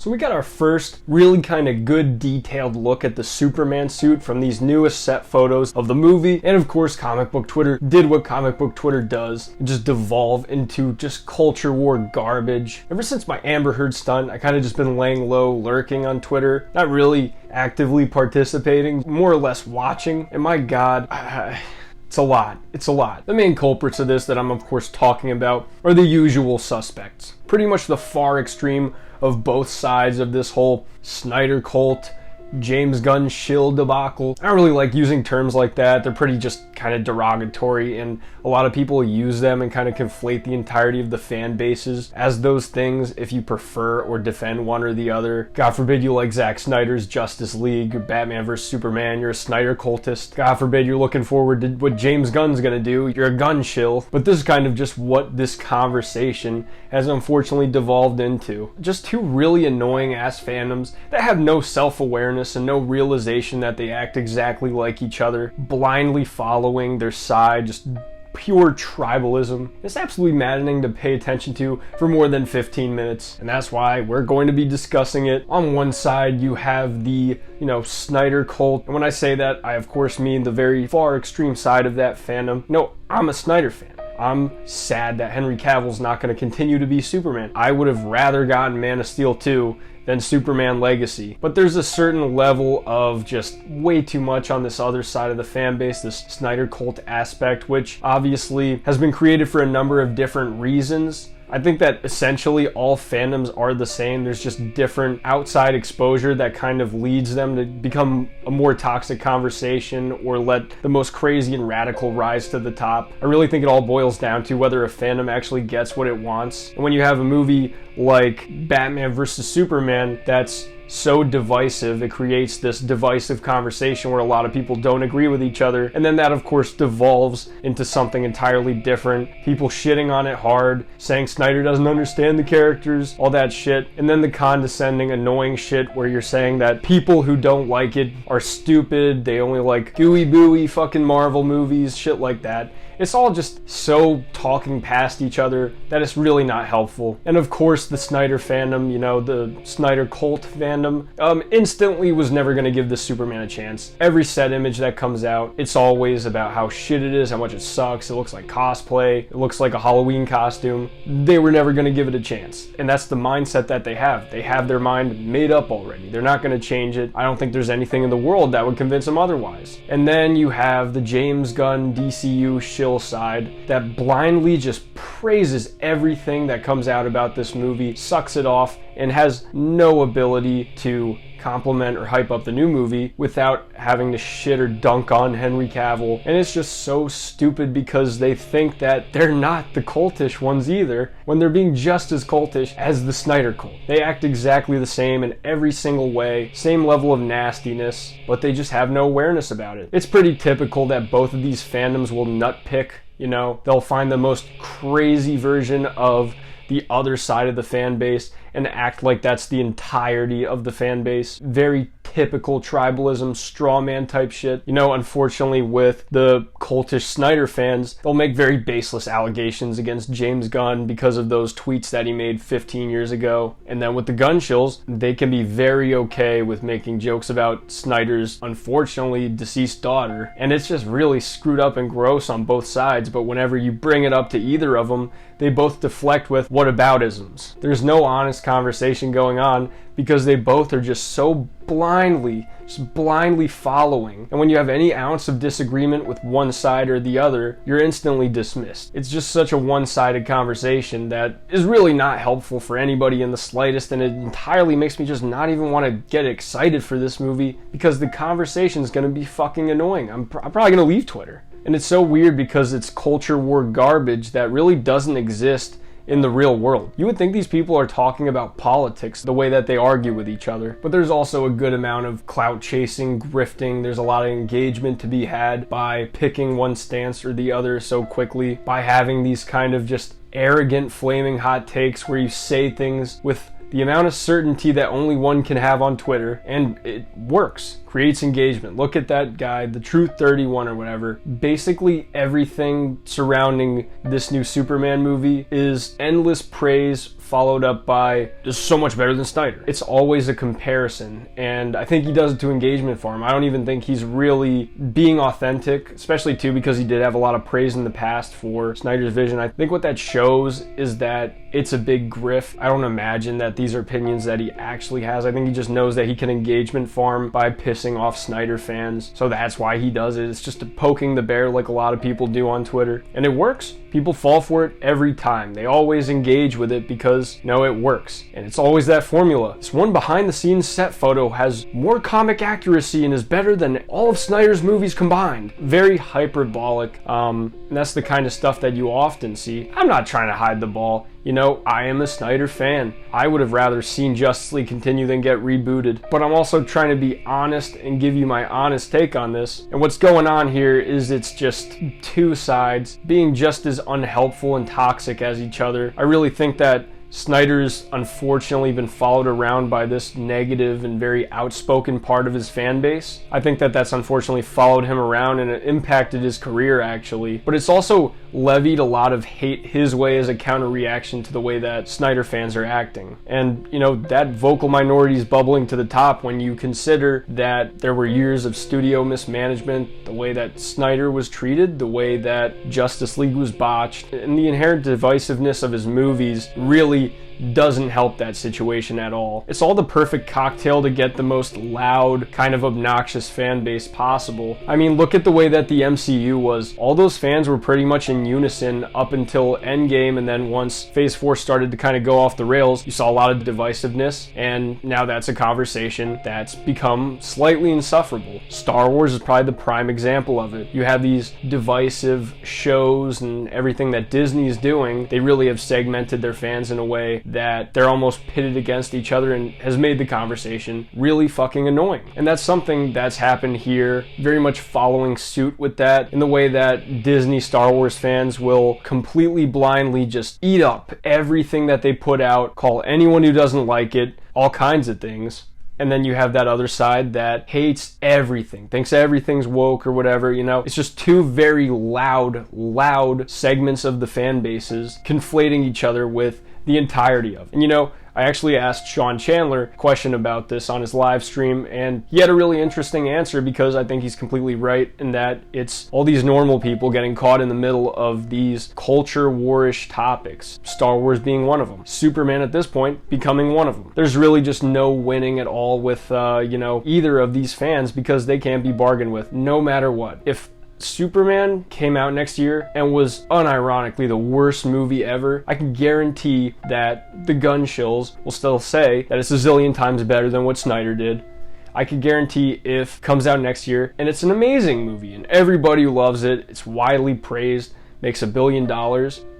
So we got our first really kind of good detailed look at the Superman suit from these newest set photos of the movie. And of course, comic book Twitter did what comic book Twitter does, and just devolve into just culture war garbage. Ever since my Amber Heard stunt, I kind of just been laying low, lurking on Twitter, not really actively participating, more or less watching. And my God, it's a lot. It's a lot. The main culprits of this that I'm of course talking about are the usual suspects. Pretty much the far extreme of both sides of this whole Snyder cult, James Gunn shill debacle. I don't really like using terms like that. They're pretty just kind of derogatory, and a lot of people use them and kind of conflate the entirety of the fan bases as those things if you prefer or defend one or the other. God forbid you like Zack Snyder's Justice League or Batman vs Superman, you're a Snyder cultist. God forbid you're looking forward to what James Gunn's gonna do, you're a Gunn shill. But this is kind of just what this conversation has unfortunately devolved into. Just two really annoying ass fandoms that have no self-awareness and no realization that they act exactly like each other, blindly following their side, just pure tribalism. It's absolutely maddening to pay attention to for more than 15 minutes, and that's why we're going to be discussing it. On one side, you have the, Snyder cult, and when I say that, I of course mean the very far extreme side of that fandom. No, I'm a Snyder fan. I'm sad that Henry Cavill's not going to continue to be Superman. I would have rather gotten Man of Steel 2 than Superman Legacy. But there's a certain level of just way too much on this other side of the fan base, this Snyder cult aspect, which obviously has been created for a number of different reasons. I think that essentially all fandoms are the same. There's just different outside exposure that kind of leads them to become a more toxic conversation or let the most crazy and radical rise to the top. I really think it all boils down to whether a fandom actually gets what it wants. And when you have a movie like Batman vs Superman that's so divisive, it creates this divisive conversation where a lot of people don't agree with each other, and then that of course devolves into something entirely different. People shitting on it hard, saying Snyder doesn't understand the characters, all that shit, and then the condescending, annoying shit where you're saying that people who don't like it are stupid, they only like gooey booey fucking Marvel movies, shit like that. It's all just so talking past each other that it's really not helpful. And of course the Snyder fandom, the Snyder cult fandom, instantly was never going to give this Superman a chance. Every set image that comes out, it's always about how shit it is, how much it sucks, it looks like cosplay, it looks like a Halloween costume. They were never going to give it a chance. And that's the mindset that they have. They have their mind made up already. They're not going to change it. I don't think there's anything in the world that would convince them otherwise. And then you have the James Gunn DCU shill side that blindly just praises everything that comes out about this movie, sucks it off, and has no ability to compliment or hype up the new movie without having to shit or dunk on Henry Cavill. And it's just so stupid because they think that they're not the cultish ones either, when they're being just as cultish as the Snyder cult. They act exactly the same in every single way, same level of nastiness, but they just have no awareness about it. It's pretty typical that both of these fandoms will nutpick, they'll find the most crazy version of the other side of the fan base and act like that's the entirety of the fan base. Very typical tribalism, straw man type shit. Unfortunately with the cultish Snyder fans, they'll make very baseless allegations against James Gunn because of those tweets that he made 15 years ago. And then with the Gunn shills, they can be very okay with making jokes about Snyder's unfortunately deceased daughter. And it's just really screwed up and gross on both sides, but whenever you bring it up to either of them, they both deflect with whataboutisms. There's no honest conversation going on because they both are just so blindly following. And when you have any ounce of disagreement with one side or the other, you're instantly dismissed. It's just such a one-sided conversation that is really not helpful for anybody in the slightest, and it entirely makes me just not even want to get excited for this movie because the conversation is going to be fucking annoying. I'm probably going to leave Twitter. And it's so weird because it's culture war garbage that really doesn't exist in the real world. You would think these people are talking about politics the way that they argue with each other, but there's also a good amount of clout chasing, grifting. There's a lot of engagement to be had by picking one stance or the other so quickly, by having these kind of just arrogant, flaming hot takes where you say things with the amount of certainty that only one can have on Twitter, and it works. Creates engagement. Look at that guy, the Truth 31 or whatever. Basically everything surrounding this new Superman movie is endless praise followed up by, "This is so much better than Snyder." It's always a comparison, and I think he does it to engagement farm. I don't even think he's really being authentic, especially too because he did have a lot of praise in the past for Snyder's vision. I think what that shows is that it's a big grift. I don't imagine that these are opinions that he actually has. I think he just knows that he can engagement farm by pissing off Snyder fans, so that's why he does it. It's just poking the bear like a lot of people do on Twitter, and it works. People fall for it every time. They always engage with it because, it works. And it's always that formula. This one behind the scenes set photo has more comic accuracy and is better than all of Snyder's movies combined. Very hyperbolic. And that's the kind of stuff that you often see. I'm not trying to hide the ball. I am a Snyder fan. I would have rather seen Justice League continue than get rebooted. But I'm also trying to be honest and give you my honest take on this. And what's going on here is it's just two sides being just as unhelpful and toxic as each other. I really think that Snyder's unfortunately been followed around by this negative and very outspoken part of his fan base. I think that that's unfortunately followed him around and it impacted his career actually. But it's also levied a lot of hate his way as a counter reaction to the way that Snyder fans are acting. And that vocal minority is bubbling to the top when you consider that there were years of studio mismanagement, the way that Snyder was treated, the way that Justice League was botched, and the inherent divisiveness of his movies really doesn't help that situation at all. It's all the perfect cocktail to get the most loud, kind of obnoxious fan base possible. I mean, look at the way that the MCU was. All those fans were pretty much in unison up until Endgame, and then once Phase 4 started to kind of go off the rails, you saw a lot of divisiveness, and now that's a conversation that's become slightly insufferable. Star Wars is probably the prime example of it. You have these divisive shows and everything that Disney's doing. They really have segmented their fans in a way that they're almost pitted against each other and has made the conversation really fucking annoying. And that's something that's happened here, very much following suit with that, in the way that Disney Star Wars fans will completely blindly just eat up everything that they put out, call anyone who doesn't like it all kinds of things. And then you have that other side that hates everything, thinks everything's woke or whatever, It's just two very loud segments of the fan bases conflating each other with the entirety of it. And I actually asked Sean Chandler a question about this on his live stream, and he had a really interesting answer because I think he's completely right in that it's all these normal people getting caught in the middle of these culture war-ish topics. Star Wars being one of them. Superman at this point becoming one of them. There's really just no winning at all with, either of these fans because they can't be bargained with no matter what. If Superman came out next year and was unironically the worst movie ever, I can guarantee that the Gunn Shills will still say that it's a zillion times better than what Snyder did. I can guarantee if it comes out next year and it's an amazing movie and everybody loves it, it's widely praised, makes $1 billion,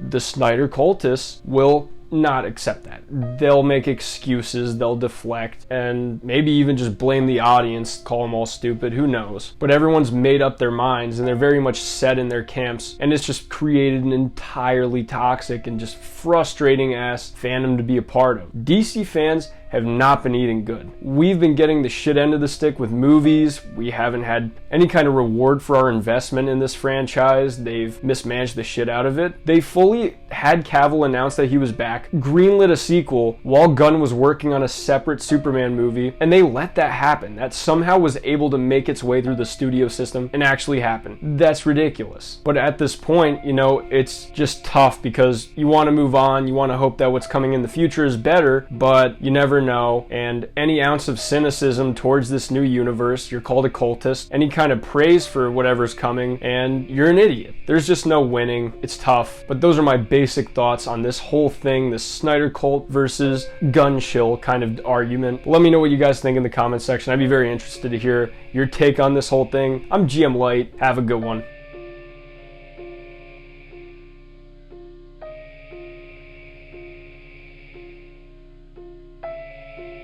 the Snyder cultists will not accept that. They'll make excuses, they'll deflect, and maybe even just blame the audience, call them all stupid, who knows. But everyone's made up their minds and they're very much set in their camps, and it's just created an entirely toxic and just frustrating ass fandom to be a part of. DC fans have not been eating good. We've been getting the shit end of the stick with movies. We haven't had any kind of reward for our investment in this franchise. They've mismanaged the shit out of it. They fully had Cavill announce that he was back, greenlit a sequel while Gunn was working on a separate Superman movie, and they let that happen. That somehow was able to make its way through the studio system and actually happen. That's ridiculous. But at this point, it's just tough because you want to move on, you want to hope that what's coming in the future is better, but you never know, and any ounce of cynicism towards this new universe, you're called a cultist. Any kind of praise for whatever's coming, and you're an idiot. There's just no winning. It's tough, but those are my basic thoughts on this whole thing, this Snyder cult versus Gunn Shill kind of argument. Let me know what you guys think in the comment section. I'd be very interested to hear your take on this whole thing. I'm GM Light. Have a good one.